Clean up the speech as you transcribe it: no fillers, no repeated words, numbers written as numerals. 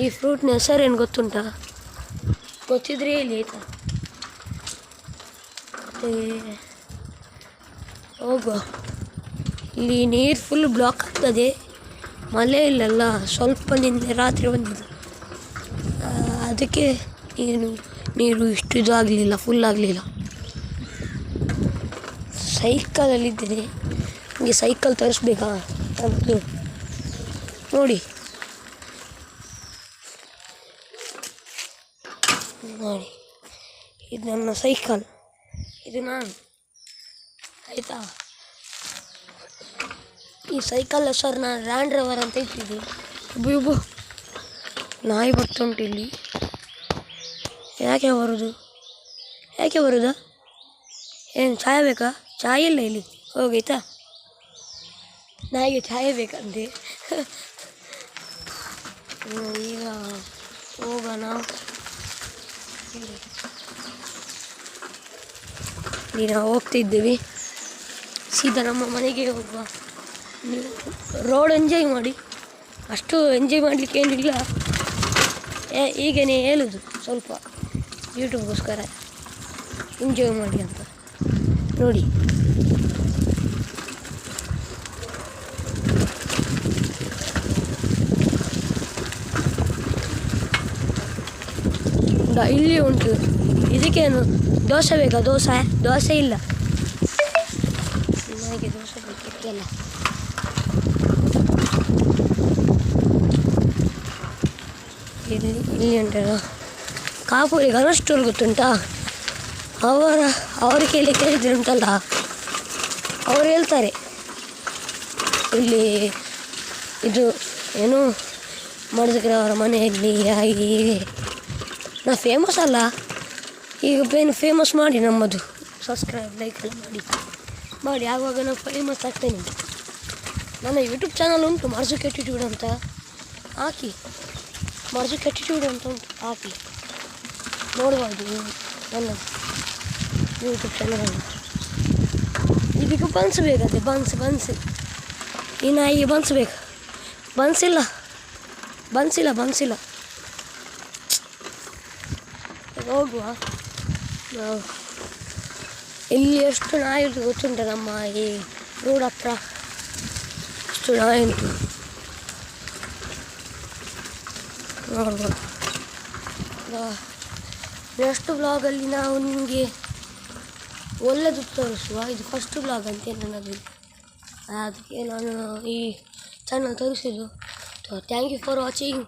ಈ ಫ್ರೂಟ್ನ ಹೆಸರೇನು ಗೊತ್ತುಂಟಾ? ಗೊತ್ತಿದ್ರೆ ಹೇಳಿ ಆಯಿತಾ. ಮತ್ತು ಹೋಗುವ. ಇಲ್ಲಿ ನೀರು ಫುಲ್ ಬ್ಲಾಕ್ ಆಗ್ತದೆ, ಮಳೆ ಇಲ್ಲಲ್ಲ, ಸ್ವಲ್ಪ ನಿನ್ನೆ ರಾತ್ರಿ ಬಂದಿದ್ದು, ಅದಕ್ಕೆ ನೀರು ಇಷ್ಟು ಇದು ಆಗಲಿಲ್ಲ, ಫುಲ್ ಆಗಲಿಲ್ಲ. ಸೈಕಲಲ್ಲಿದ್ದೇನೆ, ನಿಮಗೆ ಸೈಕಲ್ ತರಿಸ್ಬೇಕಾ ಅಂತ ನೋಡಿ. ನೋಡಿ, ಇದು ನನ್ನ ಸೈಕಲ್, ಇದು ನಾನು ಆಯಿತಾ. ಈ ಸೈಕಲ್ ಹೆಸರು ನಾನು ಲ್ಯಾಂಡ್ ರೋವರ್ ಅಂತ ಇಟ್ಟಿದ್ದೆ. ಇಬ್ಬು ನಾಯಿ ಬರ್ತುಂಟು ಇಲ್ಲಿ. ಯಾಕೆ ಬರೋದಾ? ಏನು ಚಾಯ್ ಬೇಕಾ? ಚಾಯ್ ಇಲ್ಲ ಇಲ್ಲಿ, ಹೋಗೈತಾ. ನಾಯಿಗೆ ಚಾಯ್ ಬೇಕಂತೆ. ಈಗ ಹೋಗೋಣ. ನಾವು ಹೋಗ್ತಿದ್ದೀವಿ, ಸೀದಾ ನಮ್ಮ ಮನೆಗೆ ಹೋಗುವ. ನೀವು ರೋಡ್ ಎಂಜಾಯ್ ಮಾಡಿ, ಅಷ್ಟು ಎಂಜಾಯ್ ಮಾಡಲಿಕ್ಕೆ ಏನಿಲ್ಲ, ಈಗೇನೆ ಹೇಳೋದು ಸ್ವಲ್ಪ ಯೂಟ್ಯೂಬ್ಗೋಸ್ಕರ ಎಂಜಾಯ್ ಮಾಡಿ ಅಂತ ನೋಡಿ. ಇಲ್ಲಿ ಉಂಟು, ಇದಕ್ಕೇನು ದೋಸೆ ಬೇಕಾ? ದೋಸೆ ಇಲ್ಲ, ನನಗೆ ದೋಸೆ ಬೇಕಿತ್ತಲ್ಲ. ಇಲ್ಲಿ ಉಂಟಲ್ಲ ಕಾಪುರಿ ಗಣೇಶ್ ಸ್ಟೋರ್ ಗೊತ್ತುಂಟಾ? ಅವ್ರ ಕೈಲಿ ಕೇಳಿದ್ರೆ ಉಂಟಲ್ಲ, ಅವ್ರು ಹೇಳ್ತಾರೆ ಇಲ್ಲಿ ಇದು ಏನು ಮಾಡಿದ್ರೆ ಅವರ ಮನೆಯಲ್ಲಿ ಹಾಗೆ. ನಾ ಫೇಮಸ್ ಅಲ್ಲ, ಈಗ ಫೇಮಸ್ ಮಾಡಿ ನಮ್ಮದು ಸಬ್ಸ್ಕ್ರೈಬ್ ಲೈಕ್ ಎಲ್ಲ ಮಾಡಿ ಆವಾಗ ನಾನು ಫೇಮಸ್ ಆಗ್ತೇನೆ. ನನ್ನ ಯೂಟ್ಯೂಬ್ ಚಾನಲ್ ಉಂಟು, ಮರ್ಜುಕ್ ಆ್ಯಟಿಟ್ಯೂಡ್ ಅಂತ ಹಾಕಿ, ಮರ್ಜುಕ್ ಆ್ಯಟಿಟ್ಯೂಡ್ ಅಂತ ಉಂಟು, ಹಾಕಿ ನೋಡ್ಬೋದು ನನ್ನ ಯೂಟ್ಯೂಬ್ ಚಾನಲನ್ನು. ಇದಕ್ಕೆ ಬನ್ಸ್ ಬೇಕಂತೆ, ಬನ್ಸ್ ಈ ನಾಯಿಗೆ ಬನ್ಸ್ ಬೇಕು. ಬನ್ಸಿಲ್ಲ ಹೋಗುವ ನಾವು. ಇಲ್ಲಿ ಎಷ್ಟು ನಾಯಿ ಉಂಟು ಗೊತ್ತುಂಟ, ನಮ್ಮ ಈ ರೋಡ್ ಹತ್ರ ಎಷ್ಟು ನಾಯಿ ಉಂಟು ನೋಡ್ಬೋದು. ನೆಕ್ಸ್ಟ್ ಬ್ಲಾಗಲ್ಲಿ ನಾವು ನಿಮಗೆ ಒಳ್ಳೆದು ತೋರಿಸುವ. ಇದು ಫಸ್ಟ್ ಬ್ಲಾಗ್ ಅಂತ ನನ್ನದು, ಅದಕ್ಕೆ ನಾನು ಈ ಚಾನಲ್ ತೋರಿಸಿದ್ದು. Thank you for watching.